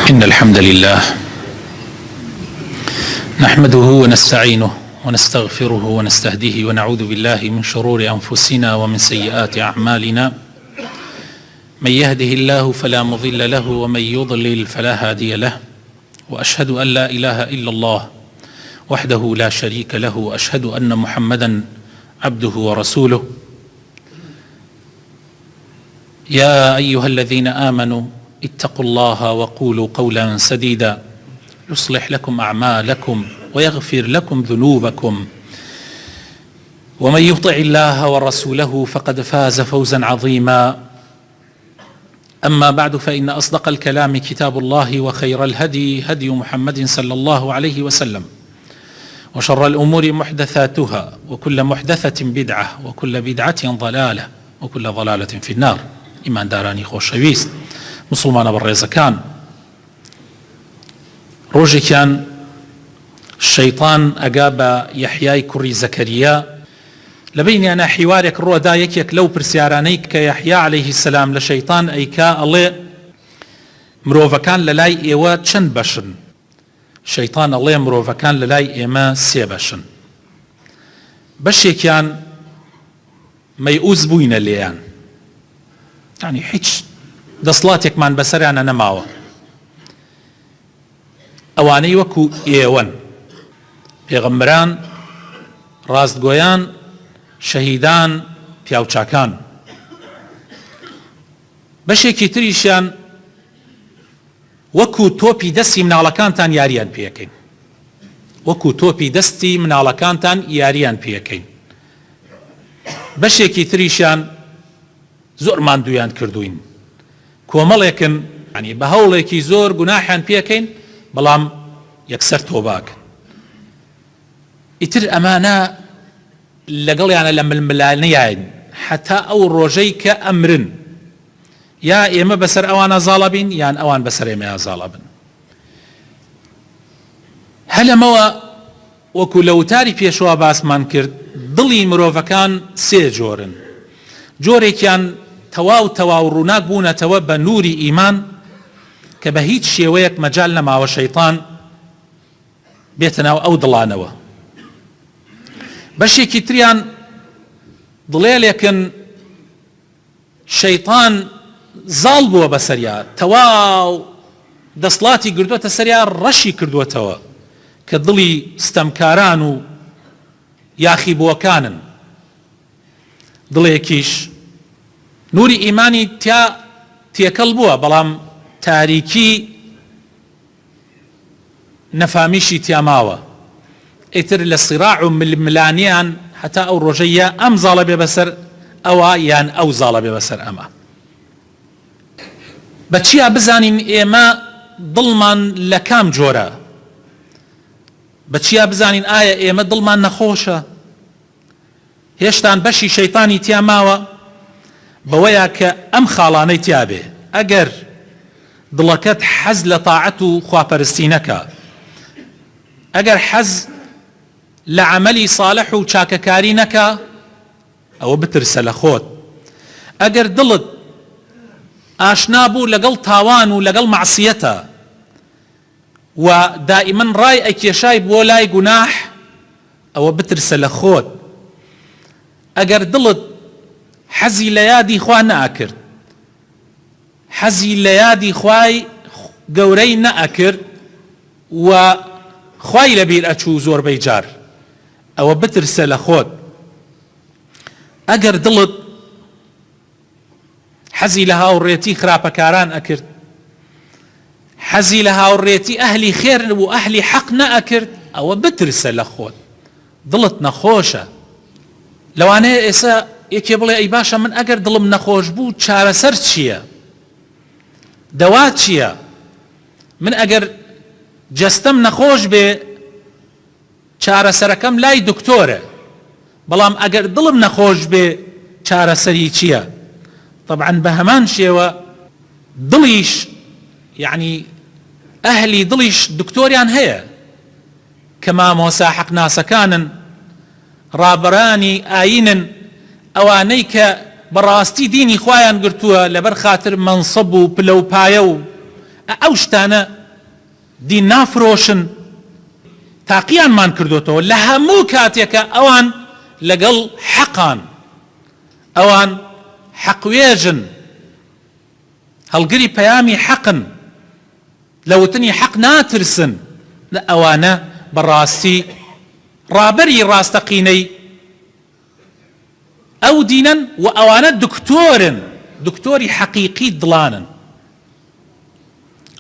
إن الحمد لله نحمده ونستعينه ونستغفره ونستهديه ونعوذ بالله من شرور أنفسنا ومن سيئات أعمالنا. من يهده الله فلا مضل له ومن يضلل فلا هادي له، وأشهد أن لا إله إلا الله وحده لا شريك له، وأشهد أن محمدا عبده ورسوله. يا أيها الذين آمنوا اتقوا الله وقولوا قولا سديدا يصلح لكم أعمالكم ويغفر لكم ذنوبكم، ومن يطع الله ورسوله فقد فاز فوزا عظيما. أما بعد، فإن أصدق الكلام كتاب الله، وخير الهدي هدي محمد صلى الله عليه وسلم، وشر الأمور محدثاتها، وكل محدثة بدعة، وكل بدعة ضلالة، وكل ضلالة في النار. إيمان داراني خۆشەویست مسلمانە بەڕێزەکان، ڕۆژێکیان شەیطان ئەگا بە یەحیای کوڕی زەکەریا، لە بینیانە حیوارێک ڕۆدا، یەکێک لەو پرسیارانەی کە یەحیا عەلەیهی سەلام لە شەیطان ئەیکا، ئەڵێ مرۆڤەکان لە لای ئێوە چەند بەشن؟ شەیطان ئەڵێ مرۆڤەکان لە لای ئێمە سێ بەشن. بەشێکیان مەیئوس بووینە لێیان، یعنی هیچ دەسڵاتێکمان بەسەریانە نەماوە، ئەوانەی وەکو ئێوەن، پێغەمبەران، ڕاستگۆیان، شەهیدان، پیاوچاکان. بەشێکی تریشیان وەکو تۆپی دەستی مناڵەکانتان یاریان پێەکەین، وەکو تۆپی دەستی مناڵەکانتان یاریان پێەکەین. بەشێکی تریشیان زۆر ماندوویان کردوین، کۆمەڵێکن، ینی بە هەوڵێکی زۆر گوناحیان پێەکەین، بەڵام یەکسەر تۆباکەن. ئیتر ئەمانە لەگەڵیانە لە ململانەیان حتا ئەو ڕۆژەی کە ئەمرن، یا ئێمە بەسەر ئەوانە زاڵە بین، یان ئەوان بەسەر ئێمە زاڵە بن. هەلەمەوە وەکو لە وتاری پێشەوە باسمان کرد، دڵی مرۆڤەکان سێ جۆرن. جۆرێکیان تەواو تەواو ڕووناک بوونەتەوە بە نووری ئیمان، کە بە هیچ شێوەیەک مەجال نەماوە شەیطان بێتە ناو ئەو دڵانەوە. بەشێکی تریان دڵێلێکن شەیطان زاڵ بووە بەسەریا، تەواو دەسڵاتی گردووەتە سەریا، ڕەشی کردووەتەوە، کە دڵی ستەمکاران و یاخیبووەکانن. دڵێکیش نووری ئیمانی تیا تێکەڵ بووە، بەڵام تاریکی نەفامیشی تیاماوە. ئیتر لە سیراع و ململانیان هەتا ئەو ڕۆژەیە ئەم زاڵە بێ بەسەر ئەوە، یان ئەو زاڵە بێ بەسەر ئەمە. بەچیا بزانین ئێمە دڵمان لە کام جۆرە؟ بەچیا بزانین ئایا ئێمە دڵمان نەخۆشە؟ هێشتان بەشی شەیطانی تیا ماوە، بەوەیە کە ئەم خاڵانەی تیا بێ. ئەگەر دڵەکەت حەز لە تاعەت و خواپەرستی نەکا، ئەگەر حەز لە عەمەلی ساڵح و چاکەکاری نەکا، ئەوە بترسە لە خۆت. ئەگەر دڵت ئاشنا بوو لەگەڵ تاوان و لەگەڵ مەعسیەتە، و دائیمەن ڕای ئەکێشای بۆ لای گوناح، ئەوە بترسە لە خۆت. ئەگەر دڵت حەزی لە یادی خوا نەئەکرد، حەزی لە یادی خوای گەورەی نەئەکرد، و خوای لەبیر ئەچوو زۆربەی جار، ئەوە بترسە لە خۆت. ئەگەر دڵت حەزی لە هاوڕێتی خراپەکاران ئەکرد، حەزی لە هاوڕێتی ئەهلی خێر و ئەهلی حەق نەئەکرد، ئەوە بترسە لە خۆت. دڵت نەخۆشە. لەوانەیە ئێستا یەکێ بڵێ ئەی باشە، من ئەگەر دڵم نەخۆش بوو چارەسەر چییە؟ دەوا چییە؟ من ئەگەر جەستەم نەخۆش بێ چارەسەرەکەم لای دکتۆرە، بەڵام ئەگەر دڵم نەخۆش بێ چارەسەری چییە؟ طبعاً بە هەمان شێوە دڵیش، یعنی ئەهلی دڵیش دکتۆریان هەیە، کە مامۆسا حەقناسەکانن، ڕابەرانی ئاینن، ئەوانەی کە بەڕاستی دینی خوایان گرتووە لەبەر خاتر منصب و پلە و پایە و ئەو شتانە دین نافرۆشن تاقییانمان کردوتەوە لە هەموو کاتێکە ئەوان لەگەڵ حەقان، ئەوان حەقوێژن، هەڵگری پەیامی حەقن، لە وتنی حەق ناترسن، ئەوانە بەڕاستی ڕابەری ڕاستەقینەی ئەو دینن و ئەوانە دکتۆرن، دکتۆری حەقیقی دڵانن.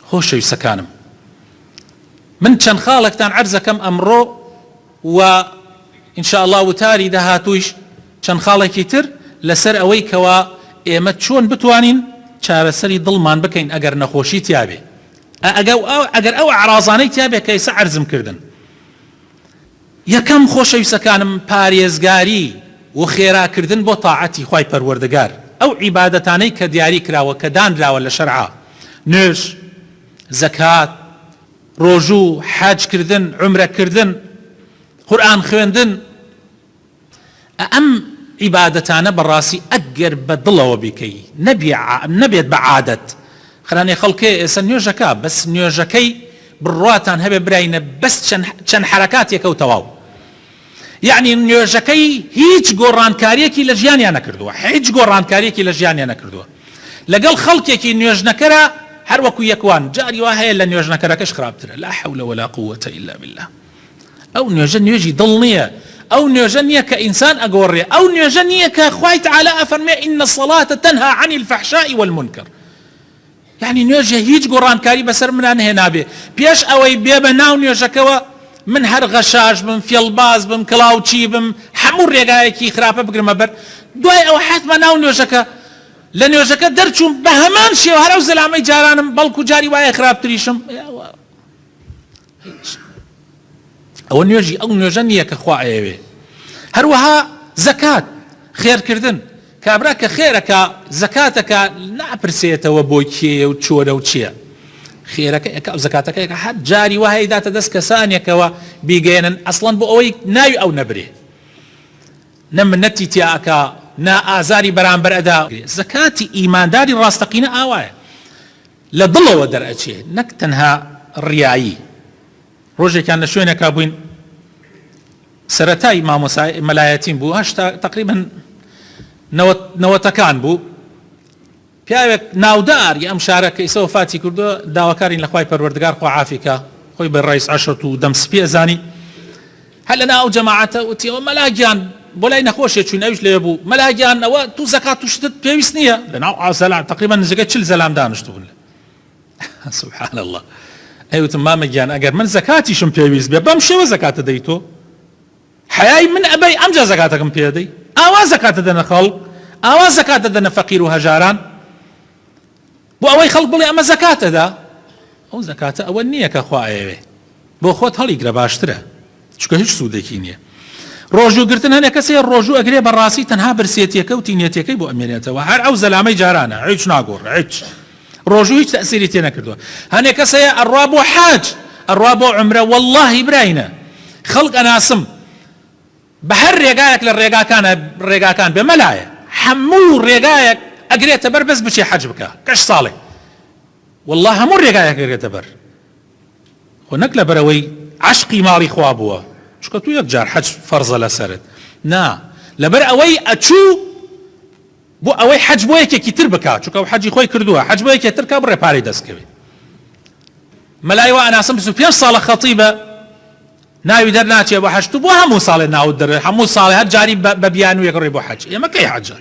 خۆشەویستەکانم، من چەند خاڵێکتان عەرزەکەم ئەمڕۆ و ئینشاء الله وتاری داهاتوویش چەند خاڵێکی تر لەسەر ئەوەی کەوا ئێمە چۆن بتوانین چارەسەری دڵمان بکەین ئەگەر نەخۆشی تیابێ، ئەگەر ئەو ئەعرازانەی تیابێ کە ئێستا عەرزم کردن. یەکەم خۆشەویستەکانم پارێزگاری و خێراکردن بۆ تاعەتی خوای پەروەردگار، ئەو عیبادەتانەی کە دیاری کراوە کە دانراوە لە شەرعا، نوێژ، زەکات، ڕۆژوو، حاجکردن، عومرەکردن، قورئان خوێندن، ئەم عیبادەتانە بەڕاستی ئەگەر بە دڵەوە بیکەی نەبێت بە عادەت. خەرانێ خەڵکێ ئێستا نوێژەکە بەس نوێژەکەی بڕواتان هەبێ براینە بەس چەند حەرەکاتێکە و تەواو، یعنی نوێژەکەی هیچ گۆڕانکاریەکی لە ژیانیان نەکردووە، هیچ گۆڕانکاریەکی لە ژیانیان نەکردووە. لەگەڵ خەڵکێکی نوێژنەکەرە هەر وەکو یەکوان جاری وا هەیە لە نوێژنەکەرەکەش خراپترە، لا حول ولا قوة إلا بالله. ئەو نوێژە نوێژی دڵ نییە، ئەو نوێژە نییە کە ئینسان ئەگۆڕێ، ئەو نوێژە نییە کە خوای تعالی ئەفەرمێ ئین الصلاة تنهى عن الفحشاء والمنكر. یعنی نوێژە هیچ گۆڕانکاری بەسەر منان هێنابێ. پێش ئەوەی بێ بە ناو نوێژەکەوە من هەر غەشاش بم، فێڵباز بم، کڵاوچی بم، هەموو ڕێگایەکی خراپە بگرمە بەر، دوای ئەوە حەتمە ناو نوێژەکە لە نوێژەکە دەرچووم بە هەمان شێوە هەرەو زەلامەی جارانم، بەڵکو جاری وایە خراپتریشم. ئەوە نوێژی ئەو نوێژە نییە کە خوا ئەیەوێ. هەروەها زەکات، خێرکردن، کابرا کە خێرەکە زەکاتەکە ناپرسێتەوە بۆی کێیە و چۆرە و چییە، خێرەکە ئەو زەکاتەکە هەر جاری وهەیە داتە دەست کەسانێکەوە بیگەێنن ئەسڵەن بۆ ئەوەی ناوی ئەو نەبرێ، نە منەتی تیاکە، نا ئازاری بەرامبەر ئەدا. زەکاتی ئیمانداری ڕاستەقینە ئاوایە، لە دڵەوە دەرئەچێ، نەک تەنها ڕیایی. ڕۆژێکیان لە شوێنێکا بووین، سەرەتای مامۆسای مەلایەتیم بوو، هەشتا تقریباً نەوەتەکان بوو، پیاوێک ناودار ئەم شارە کە ئێستا وفاتی کردووە، داواکارین لە خوای پەروەردگار خوا عافیکە، خۆی بە ڕئیس عەشەرەت و دەمسپی ئەزانی. هەر لەناو ئەو جەماعەتە وتیەوە مەلاگیان بۆ لای نەخۆشیە چوین، ئەویش لێ بوو، مەلاگیان ئەوە تو زەکات و شتت پێویست نییە. لەناو ئازەلام تقریباً نزیکە 40 زەلام دانیشتو بوون. سبحان الله. ئەیوتم مامەگیان ئەگەر من زەکاتیشم پێویست بێ بەم شێوە زەکاتە دەی تۆ؟ حەیای من ئەبەی ئەمجا زەکاتەکەم پێ دەی؟ ئاوا زەکاتە دەنە خەڵک، ئاوا زەکاتە دەنە فەقیر و هەژاران، بۆ ئەوەی خەڵک بڵێ ئەمە زەکاتەدا. ئەو زەکاتە ئەوە نییە کە خوا ئەیەوێ، بۆ خۆت هەڵیگرە باشترە، چونکە هیچ سوودێکی نییە. ڕۆژووگرتن هەنێک کەسێ ڕۆژوو ئەگرێ بەڕاستی تەنها برسێتیەکە و تینێتیەکەی بۆ ئەمێنێتەوە، هەر ئەو زەلامەی جارانە، هیچ ناگۆڕ، هیچ ڕۆژوو هیچ تەئسیری تێ نەکردووە. هەنێک کەسەیە ئەڕوا بۆ حاج، ئەڕوا بۆ عومرە، وەڵڵاهی براینە خەڵک ئەناسم بە هەر ڕێگایەک لە ڕێگاکان بێ مەلایە، هەموو ڕێگایەک ئەگرێتە بەر بەس بچێ حەج بکە، کەش ساڵێ، وەڵڵا هەموو ڕێگایەک ئەگرێتە بەر، خۆ نەک لەبەرەوەی عەشقی ماڵی خوا بووە، چونکە تو یەک جار حەج فەرزە لەسەرت، نا لەبەر ئەوەی ئەچوو بۆ ئەوەی حەج بۆ یەکێکی تر بکات، چونکە حەجی خۆی کردووە، حەج بۆ یەکێک تر کا بڕێ پارەی دەستکەوێت. مەلای وا ئەناسم 25 ساڵە خەتیبە ناوی دەرناچێ بۆ حەج، تو بۆ هەموو ساڵێ ناوت دەرێ، هەموو ساڵێ هەر جاری بە بیانوویەک ڕێ بۆ حەج. ئێمە کەی حەجە؟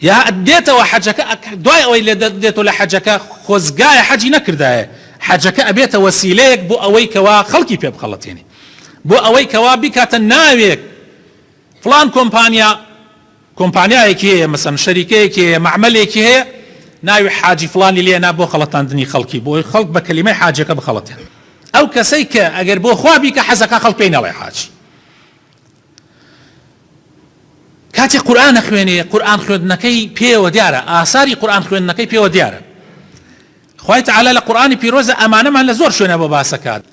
یا دێتەوە حەجەکە، دوای ئەوەی لێ دێتەوە لە حەجەکە خۆزگایە حەجی نەکردایە، حەجەکە ئەبێتە وەسیلەیەک بۆ ئەوەی کەوا خەڵکی پێ بخەڵەتێنێ، بۆ ئەوەی کەوا بیکاتە ناوێک فڵان کۆمپانیایەکی هەیە، مەسەن شەریکەیەکی هەیە، مەعمەلێکی هەیە، ناوی حاجی فڵانی لێنا بۆ خەڵەتاندنی خەڵکی، بۆ خەڵک بە کەلیمەی حاجەکە بخەڵەتێن. ئەو کەسەی کە ئەگەر بۆ خوا بیکە حەزەکە خەڵک پێی نەڵێ حاجی. کاتی قورئان خوێنێ، قورئان خوێندنەکەی پێوە دیارە، ئاساری قورئان خوێندنەکەی پێوە دیارە. خوای تعالی لە قورئانی پیرۆزە ئەمانەمان لە زۆر شوێنە بۆ باسەکات.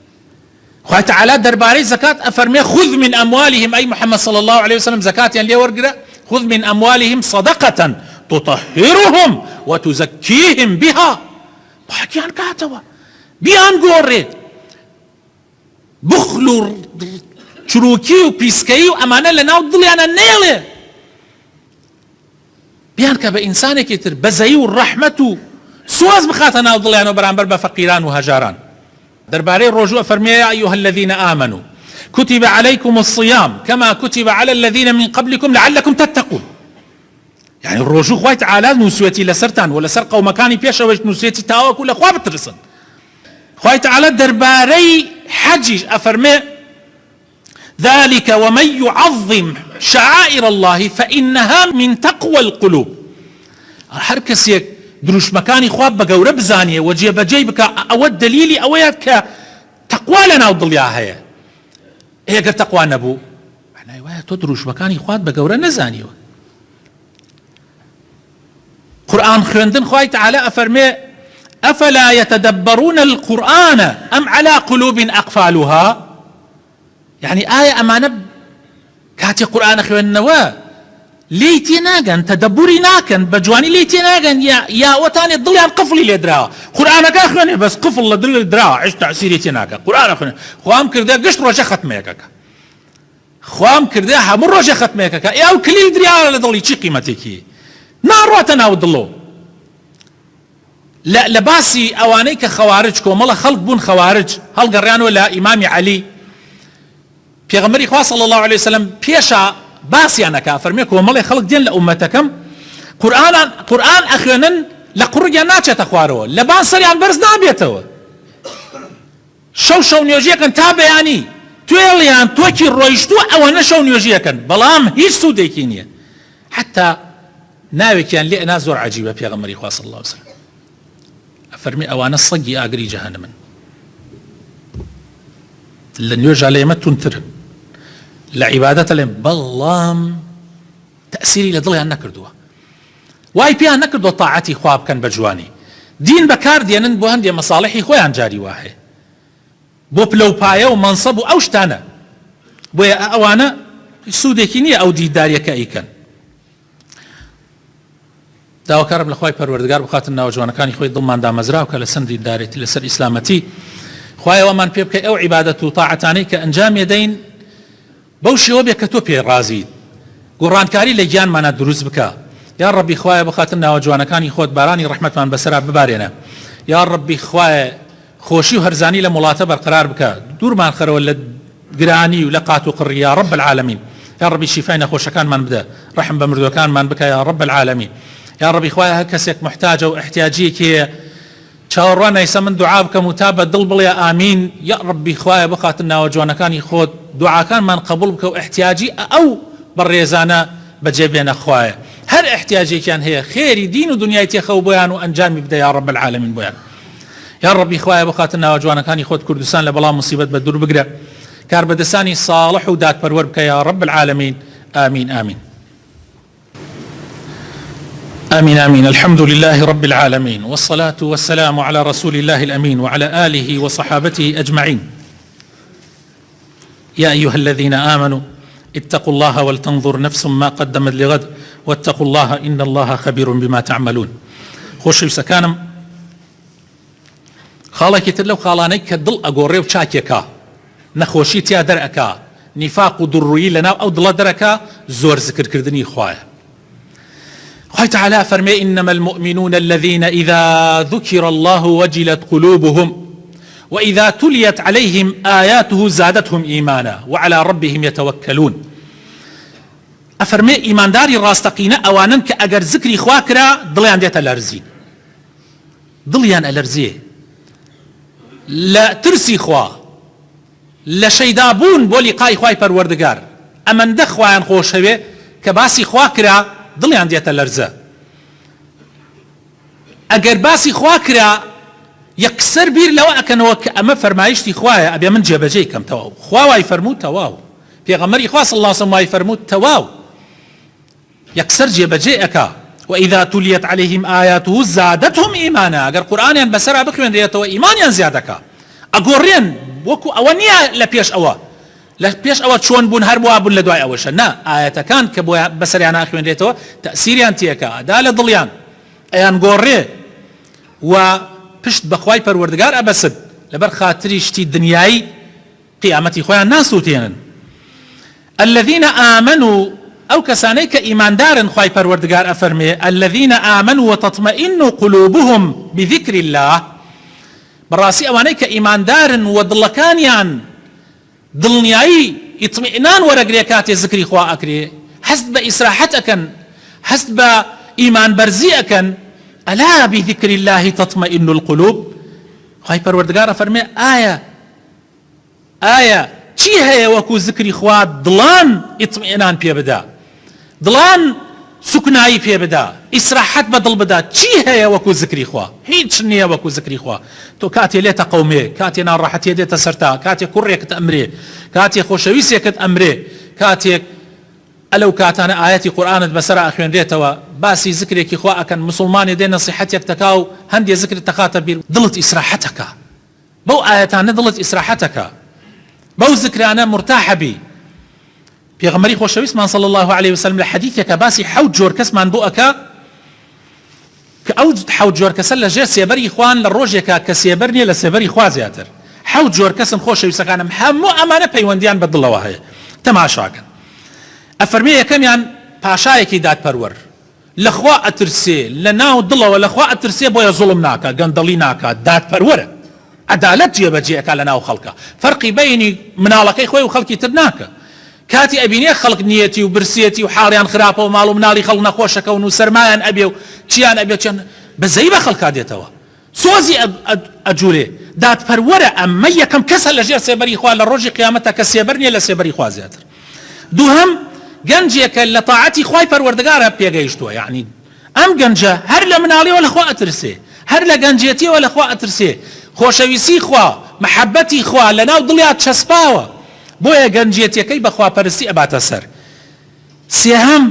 خوای تعالی دەربارەی زەکات ئەفەرمێ خذ من أموالهم، ئەی محەممەد صلی الله عليه وسلم زەکاتیان لێ وەرگرە، خذ من أموالهم صدقة تطهرهم وتزكيهم بها، پاکیان کاتەوە، بیان گۆڕێ بخل و چروکی و پیسکەی و ئەمانە لە ناو دڵیانە نێڵێ بیان کە بە ئینسانێکی تر بەزەیی و ڕەحمەت و سواز بخاتە ناو دڵیانەوە بەرامبەر بە فەقیران و هەژاران. دەربارەی ڕۆژوە فەرمێ یا ئەیها الذین آمنوا كتب عليكم الصيام كما كتب على الذين من قبلكم لعلكم تتقون. يعني الرجوع خوای تعالی نووسێتی لەسەرتان و لەسەر قەومەکانی پێشەوەش نووسێتی تاوەکو لە خوا بترسن. خوای تعالی دەربارەی حەجیش ئەفەرمێ ذلك ومن يعظم شعائر الله فإنها من تقوى القلوب. هەر کەسێک دروشمەکانی خوا بە گەورە بزانێ و جێبەجێی بکە ئەوە دلیلی ئەوەیە کە تەقوا لە ناو دڵیا هەیە. ئەگەر تەقوا نەبوو معنای وایە تۆ دروشمەکانی خوات بە گەورە نەزانیوە. قرآن خوێندن خوای تعالی ئەفەرمێ ئەفەلا يتدبرون القرآن أم على قلوب أقفالها. يعني ئایا ئەمانە کاتی قورئانە خوێندنەوە لێی تێ ناگەن تەدەبوری ناکەن بە جوانی لێی تێ ناگەن یا ئەوەتانێ دڵیان قفڵی لێ دراوە قورئانەکە خوێنێ بەس قفڵ لە دڵی دراوە هیچ تەعسیری تێ ناکە قورئانە خوێنێ خوام کردە گشت ڕۆژە ختمەیەکەکە خوام کردە هەموو ڕۆژە ختمەیەکەکە ئەو کلیل دراوە لە دڵی چی قیمەتێکی ناڕواتە ناو دڵۆ. لە باسی ئەوانەی کە خەوارج کۆمەڵە خەڵک بوون خەوارج هەڵگەڕیانەوە لە ئیمامی عەلی پێغەمبەری خوا صلی الله علیه وسلم پێشە باسییانەکە فەرمێ کۆمەڵی خەڵک دێن لە ئومەتەکەم قورئان ئەخوێنن لە قوڕگیان ناچێتە خوارەوە لە بان سەریان بەرز نابێتەوە شەو نوێژیەکەن تا بەیانی توێڵیان تۆکی ڕۆیشتووە ئەوەنە شەو نوێژیەکەن بەڵام هیچ سوودێکی نییە. حتا ناوێکیان لێ ئەنا زۆر عەجیبە پێغەمبەری خوا صلی الله علیه وسلم ئەفەرمێ ئەوانە سەگی ئاگری جەهەنەمن لە نوێژە لە ئێمە تونترن لە عیبادەتە لێم بەڵام تەئسیری لە دڵیان نەکردووە وای پێیان نەکردووە تاعەتی خوا بکەن بە جوانی دین بەکار دێنن بۆ هەندێ مەساڵحی خۆیان جاری وا هەیە بۆ پلەپایە و مەنسەب و ئەو شتانە بۆیە ئەوانە سوودێکی نییە ئەو دینداریەکە ئیکەن. داواکارم لە خوای پەروەردگار بخاتن ناوە جوانەکانی خۆی دڵمان دامەزراو کە لە سەر دینداریەتی لەسەر ئیسلامەتی خوای ئەومان پێ بکەی ئەو عیبادەت و تاعەتانەی کە ئەنجام دەین بەو شێوە بێ کە تۆ پێ ڕازیت گۆڕانکاری لە گیانمانە دروست بکە. یا ڕەبی خوایە بخاتن ناوە جوانەکانی خۆت بارانی ڕەحمەتمان بەسەرا ببارێنە. یا ڕەبی خوایە خۆشی و هەرزانی لە وڵاتە بەرقرار بکە دوورمان خەرەوە لە گرانی و لە قات و قڕی یا ڕەب العالەمین. یا ڕەبی شیفای نەخۆشەکانمان بدە ڕەحم بە مردوەکانمان بکە یا ڕەب العالەمین. یا ڕەبی خوایە هەر کەسێک محتاجە و احتیاجیەکێ چاوەڕوان نایسە من دوعا بکەم و تا بە دڵ بڵێ ئامین. یا ڕەبی خوایە بخاتن ناوە جوانەکانی خۆت دوعاکانمان قبول بکە و احتیاجی ئەو بەڕێزانە بەجێبێنە خوایە هەر احتیاجێکیان هەیە خێری دین و دنیای تێخەو بۆیان و ئەنجامی بدە یا ڕەب العالەمین بۆیان. یا ڕەبی خوایە بخاتن ناوە جوانەکانی خۆت کوردستان لە بەڵام موسیبەت بە دوور بگرە کاربەدەستانی ساڵح و دادپەروەر بکە یا ڕەب العالەمین. آمین آمین. آمين آمين. الحمد لله رب العالمين والصلاة والسلام على رسول الله الأمين وعلى آله وصحابته أجمعين. يا أيها الذين آمنوا اتقوا الله ولتنظر نفس ما قدمت لغد واتقوا الله إن الله خبير بما تعملون. خوشي سكانم خاڵێکی تر لەو خاڵانەی کە دڵ ئەگۆڕێ و چاکێکە نەخۆشی تیا دەرئەکا نیفاق و دوڕوویی لەناو ئەو دڵە دەرەکا زۆر زکرکردنی خوایە. خوای تعالی فەرمێ إنما المؤمنون الذين إذا ذكر الله وجلت قلوبهم وإذا تليت عليهم آياته زادتهم إيمانا وعلى ربهم يتوكلون. أفرمي إيمان داري راستقينة أوانن كأجر ذكري خواكرا ضليان ديت الأرزي ضليان الأرزي لا ترسي خوا لا شيدابون بولي قاي خواي پروردگار أمن دخوان خوشوي كباسي خواكرا ضليان ديت الأرزة أجر باسي خواكرا يكسر بير لو أكنوا أما فرمايشتي خوايا أبي من جبجي كم تواو خوا يفرمو تواو في غمر إخوا صلى الله عليه وسلم يفرمو تواو يكسر جبجي أكا وإذا تليت عليهم آياته زادتهم إيمانا أجر قرآن بسرعة بخوين ريتوا إيمانيا زيادك أقولين وكو أوانيا لبيش أوا لبيش أوا شون بون هربوا أبون لدواء أوشنا آيات كان كبوا بسرعة أخوين ريتوا تأثيري أنتيكا دال ضليان أيان قوري و پشت بخوای پروردگار ابسد لەبەر خاتری شتی دنیای قیامەتی خۆیان ناسووتێنن. الذين آمنوا أو كسانيك إيمان دارن خواي پروردگار أفرمي الذين آمنوا وتطمئن قلوبهم بذكر الله براسي أوانيك إيمان دارن ودلكانيان دلنياي اطمئنان ورقريكات ذكري خوا أكري حسب إسراحتكن حسب إيمان برزيئكن ألا بذكر الله تطمئن القلوب خواي پروردگار أفرمي آية چی هەیە وەکو ذکری خوا دڵان ئیطمئنان پێ بدا، دڵان سوکنایی پێ بدا، ئیسراحەت بە دڵ بدا. چی هەیە وەکو ذکری خوا؟ هیچ نییە وەکو ذکری خوا. تۆ کاتێ لێتە قەومێ، کاتێ ناڕەحەتیە دێتە سەرتا، کاتێ کوڕێکت ئەمرێ، کاتێ خۆشەویستێکت ئەمرێ، کاتێک ئەلەو کاتانە ئاەتی قورئانت بەسەرا ئەخوێنرێتەوە، باسی ذکرێکی خوا ئەکەن، مسلمانێ دێ نەسیحەتێک تەکا و هەندێ ذکرت تەخاتە بیر، دڵت ئیسراحەتەکە. بەو ئاەتانە دڵت ئیسراحەتەکە، بەو ذکرانە مرتاحە بی. پێغەمبەری خۆشەویستمان صلی الله عليه وسلم لە حەدیثێکە باسی حەوت جۆر کەسمان بۆ ئەکا کە ئەو حەوت جۆر کەسە لەژێر سێبەری خوان لە ڕۆژێکە کە سێبەر نییە لە سێبەری خوا زیاتر. حەوت جۆر کەسن خۆشەویستەکانم هەموو ئەمانە پەیوەندیان بە دڵەوە هەیە. تەماشاکەن. ئەفەرمێ یەکەمیان پاشایەکی دادپەروەر لەخوا ئەترسێ، لە ناو دڵەوە لەخوا ئەترسێ، بۆیە زوڵم ناکە، گەندەڵی ناکات، دادپەروەرە، عدالت جێبەجێەکە لە ناو خەڵکە، فەرقی بەینی مناڵەکەی خۆی و خەڵکی تر ناکە. کاتی ئەبینێ خەڵک نیەتی و برسێتی و حاڵیان خراپە و ماڵ و مناڵی خەڵک نەخۆشەکەون و سەرمایان ئەبێ و چیان ئەبێ چەند بەزەی بە خەڵکا دێتەوە، سۆزی ئەجوولێ. دادپەروەرە ئەمە یەکەم کەسە لەژێر سێبەری خوا لە ڕۆژی قیامەتە کە سێبەر نییە لە سێبەری خوا زیاتر. دووهەم گەنجێکە لە تاعەتی خوای پەروەردگارە پێگەیشتووە، یعنی ئەم گەنجە هەر لە مناڵیەوە لەخوا ئەترسێ، هەر لە گەنجێتیەوە لەخوا ئەترسێ، خۆشەویستی خوا، محەبەتی خوا لە ناو دڵیان چەسپاوە، بۆیە گەنجێتیەکەی بە خواپەرستی ئەباتە سەر. سێهەم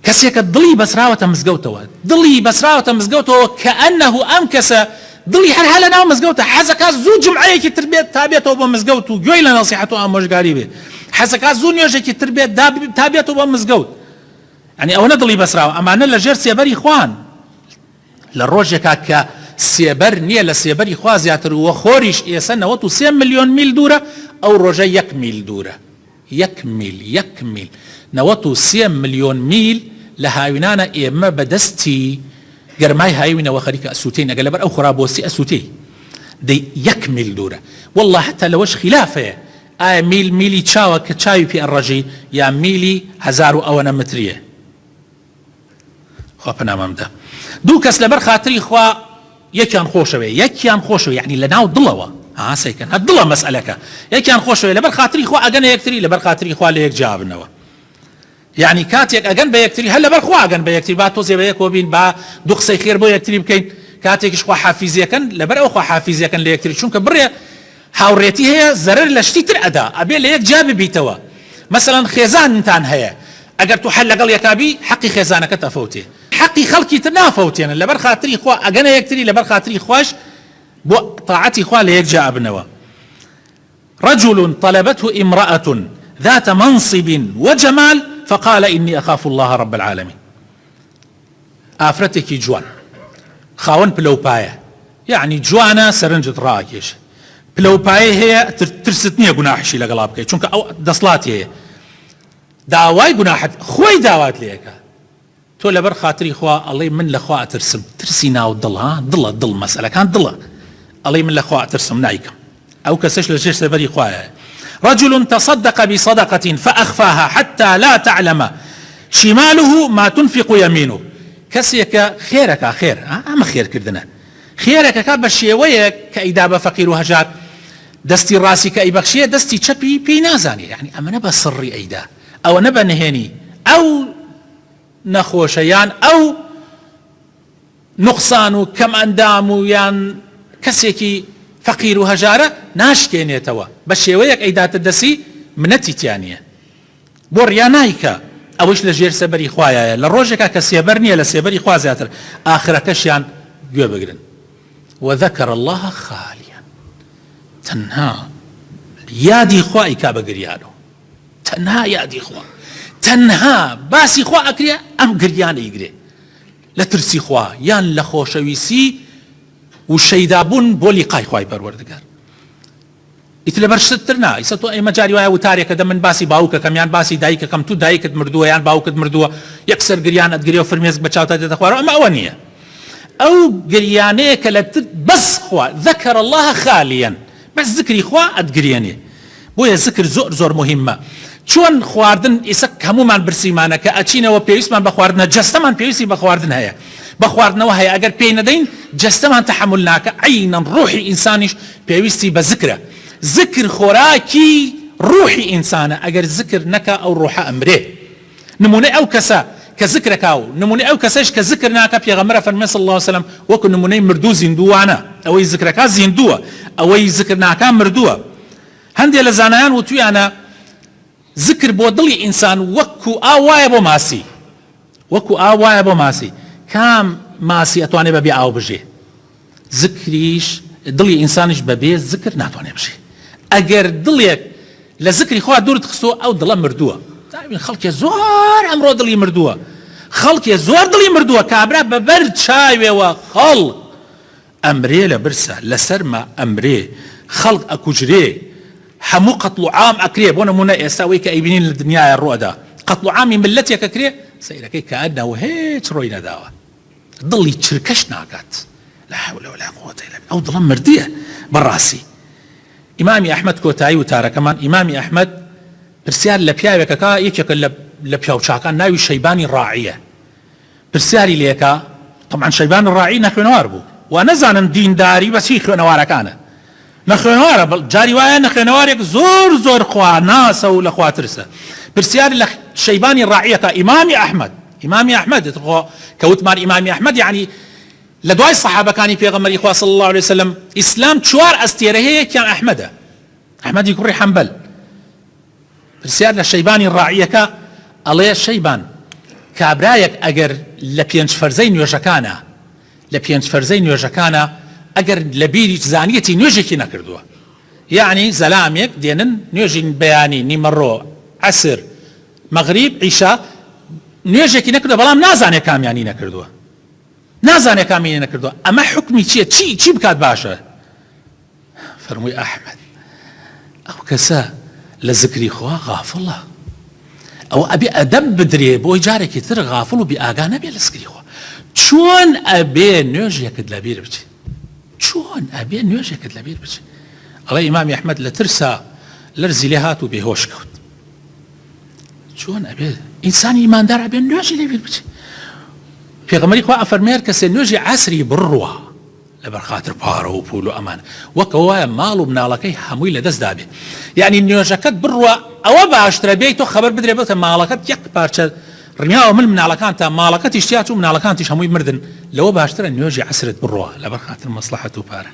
کەسێکە دڵی بەسراوەتە مزگەوتەوە، دڵی بەسراوەتە مزگەوتەوە کە ئەنەهو ئەم کەسە دڵی هەر لە ناو مزگەوتە، حەزەکە زوو جمعەیەکی تر بێت تا بێتەوە بۆ مزگەوت و گوێی لە نەسیحەت و ئامۆژگاری بێت، حەزەکە زوو نوێژێکی تر بێت تا بێتەوە بۆ مزگەوت. ئەنی ئەوەنە دڵی بەسراوە، ئەمانە لەژێر سێبەری خوان. لە ڕۆژێکا کە سێبەر نییە لە سێبەری خوا زیاتر وە خۆریش ئێستا 93 ملیۆن میل دوورە، ئەو ڕۆژە 1 میل دوورە، 1 میل 93 ملیۆن میل لە هاوینانە ئێمە بەدەستی گەرمای هاوینەوە خەریکە ئەسووتین، ئەگەر لەبەر ئەو خرابۆستی ئەسووتەی دەی 1 میل دوورە. والله حتا لەوەش خلافەیە، ئایا میلی چاوە کە چاوی پێ ئەڕەژی یا میلی 1000 و ئەوەنە متریە. خوا پەنامەمدا. دوو کەس لەبەر خاتری خوا یەکیان خۆشەوێ، یعنی لە ناو دڵەوە هاسەیکەن هەر دڵە مەسئلەکە، یەکیان خۆشەوێ لەبەر خاتری خوا ئەگەنە یەکتری، لەبەر خاتری خوا لە یەک جابنەوە. یعنی کاتێک ئەگەن بە یەکتری هەر لەبەر خوا ئەگەن بە یەکتری، با تۆزێ بە یەکەوە بین، با دوو قسەی خێر بۆ یەکتری بکەین، کاتێکیش خوا حافیزیەکەن لەبەر ئەو خوا حافیزیەکەن لە یەکتری، چونکە بڕێ هاوڕێتی هەیە زەرەر لە شتی تر ئەدا، ئەبێ لە یەک جا ببیتەوە. مەسەڵەن خێزانتان هەیە، ئەگەر تو هەر لەگەڵ یەکابی حەقی خێزانەکە تەفەوتێ، حەقی خەڵکی تر نافەوتێنن، لەبەر خاتری خوا ئەگەنە یەکتری، لەبەر خاتری خوش بۆ طاعەتی خوا لە یەک جا ئەبنەوە. رجل طلبته امرأة ذات منصب وجمال فقال إني أخاف الله رب العالمين. ئافرەتێکی جوان خاوەن پلەپایە، یعنی جوانە سەرنجت ڕاکێش، پلەپایە هەیە ترست نییە گوناحشی لەگەڵا بکەیت، چونکە ئەو دەسڵاتی هەیە، داوای گوناحت خۆی داوات لێەکە. تۆ لەبەر خاتری خوا ئەڵێ من لەخوا ئەترسم، ترسی ناو دڵ، دڵ مەسئلەکان دڵە، ئەڵێ من لەخوا ئەترسم نایکەم، ئەو کەسەش لە ژێر سەبەری خوایە. رجل تصدق بصدقة فأخفاها حتى لا تعلم شماله ما تنفق يمينه. کەسێکە خێرەکە، خێر ئەمە خێرکردنە، خێرەکەکە بە شێوەیەک کە ئیدا بە فەقیر و هەژار، دەستی ڕاستی کە ئیبەخشیە دەستی چەپی پێی نازانێ، یعنی ئەمەنە بە سڕی ئەیدا، ئەوە نەبە نهێنی، ئەو نەخۆشەیان ئەو نقصان و کەم ئەندام و یان کەسێکی فەقیر و هەژارە ناشکێنێتەوە، بە شێوەیەک ئەیداتە دەسی منەتی تیانە، بۆ ڕیا نایکە، ئەوش لە ژێر سەبەری خوایە. لە ڕۆژێکا کە سێبەر نییە لە سێبەری خوا زیاتر، ئاخرەکەشیان گوێ بگرن. وذكر الله خاليا، تەنها یادی خوا ئیکا بە گریانەوە، تەنها یادی خوا، تەنها باسی خوا ئەکرێ، ئەم گریانە ئیگرێ لە ترسی خوا یان لە خۆشەویستی و شەیدابوون بۆ لیقای خوای پەروەردگار. ئیتر لەبەر شتتر نا ئیسە تۆ ئێمە جاری وایە وتارێکە دە من باسی باوکەکەم یان باسی دایکەکەم تو دایکت مردووە یان باوکت مردووە یەکسەر گریان ئەتگرێ و فرمێسک بە چاوتە دەدەخوارەوە ئەمە ئەوە نییە ئەو گریانەیە کە لە بەس خوا ذەکەر الله خالیەن بەس ذکری خوا ئەتگرێنێ بۆیە ذکر زۆر زۆر مهمە چۆن خواردن ئیسە هەمومان برسیمانە کە ئەچینەوە پێویستمان بە خواردنە جەستەمان پێویستی بە خواردن هەیە بە خواردنەوە هەیە ئەگەر پێی نەدەین جەستەمان تەحمل ناکە عینەن ڕوحی ئینسانیش پێویستی بە ذکرە ذکر خۆراکی ڕوحی ئینسانە ئەگەر ذکر نەکا ئەو ڕوحە ئەمرێ نمونەی ئەو کەسە کە ذکرەکا و نمونەی ئەو کەسەش کە ذکر ناکە پێغەمبەر فەرمێ صلی الله عليه وسلم وەکو نمونەی مردوو زیندووانە ئەوەی ذکرەکە زیندووە ئەوەی ذکر ناکە مردووە هەندێک لە زانایان وتویانە ذکر بۆ دڵی ئینسان وەکو ئاوایە بۆ ماسی وەکو ئاوایە بۆ ماسی کام ماسی ئەتوانێ بەبێ ئاو بژێ ذکریش دڵی ئینسانیش بەبێ ذکر ناتوانێ بژێ ئەگەر دڵێک لە ذکری خوا دوورت خستۆ ئەو دڵە مردووە خەڵکێ زۆر ئەمڕۆ دڵی مردووە خەڵکێ زۆر دڵی مردووە کابرا بەبەر چاوێەوە خەڵک ئەمرێ لە برسە لەسەرمە ئەمرێ خەڵک ئەکوژرێ هەموو قەتڵ و عام ئەکرێ بۆ نمونە ئێستا وەی کە ئەیبینین لە دنیایە ڕۆدا قەتڵ و عامی ملەتێک ئەکرێ سەیرەکەی کە ئەدناوە هیچ ڕۆی نەداوە دڵی چرکەش ناکات لا حول ولا قوة إلا بالله ئەو دڵە مردیە بەڕاستی ئیمامی ئەحمەد کۆتایی وتارەکەمان ئیمامی ئەحمەد پرسیار لە پیاوێکەکە یەکێکە لە پیاوچاکان ناوی شەیبانی ڕاعیە پرسیاری لێکە طبعا شەیبانی ڕاعی نەخوێنەوار بوو و نەزانن دینداری بەچی خوێنەوارەکانە نەخوێنەوارە جاری وایە نەخوێنەوارێک زۆر زۆر خواناسە و لە خوا ترسە پرسیاری لە شەیبانی ڕاعیەکە ئیمامی ئەحمەد کەوتمان ئیمامی ئەحمەد یعنی لە دوای سەحابەکانی پێغەمبەری خوا صلی الله عليه وسلم ئیسلام چوار ئەستێرە هەیە یەکیان ئەحمەدە ئەحمەدی کوڕی حەنبەل پرسیار لە شەیبانی ڕاعیەکە ئەڵێ شەیبان کابرایەک ئەگەر لە پێنج فەرزەی نوێژەکانە ئەگەر لە بیری زانیەتی نوێژێکی نەکردووە یعنی زەلامێک دێنن نوێژی بەیانی نیمەڕۆ عەسر مەغریب عیشا نوێژێکی نەکردووە بەڵام نازانێ کامیانی نەکردووە ئەمە حکمی چییە چی بکات باشە فەرمووی ئەحمەد ئەو کەسە لە ذکری خوا غافڵە ئەو ئەبێ ئەدەب بدرێ بۆی جارێکی تر غافڵ و بێئاگا نەبێ لە ذکری خوا چۆن ئەبێ نوێژێکت لەبیر بچێت ئەڵێ ئیمامی ئەحمەد لە ترسا لەرزی لێ هات و بێهۆش کەوت چۆن ئەبێ ئینسانی ئیماندار ئەبێ نوێژی لەبیر بچێت پێغەمبەری خوا ئەفەرمێ کەسێ نوێژی عەسری بڕوە لەبەر خاتر پارە و پول و ئەمان وەکەوە وایە ماڵ و مناڵەکەی هەمووی لەدەست دابێ یعنی نوێژەکەت بڕوە ئەوە باشترە بێی تۆ خەبەر بدرێ بێتە ماڵەکەت یەک پارچە ڕمیاوە من مناڵەکان تا ماڵەکەتیش تیات و مناڵەکانتیش هەمووی مردن لەوە باشترە نوێژی عەسرت بڕوە لەبەر خاتر مەسلحەت و پارە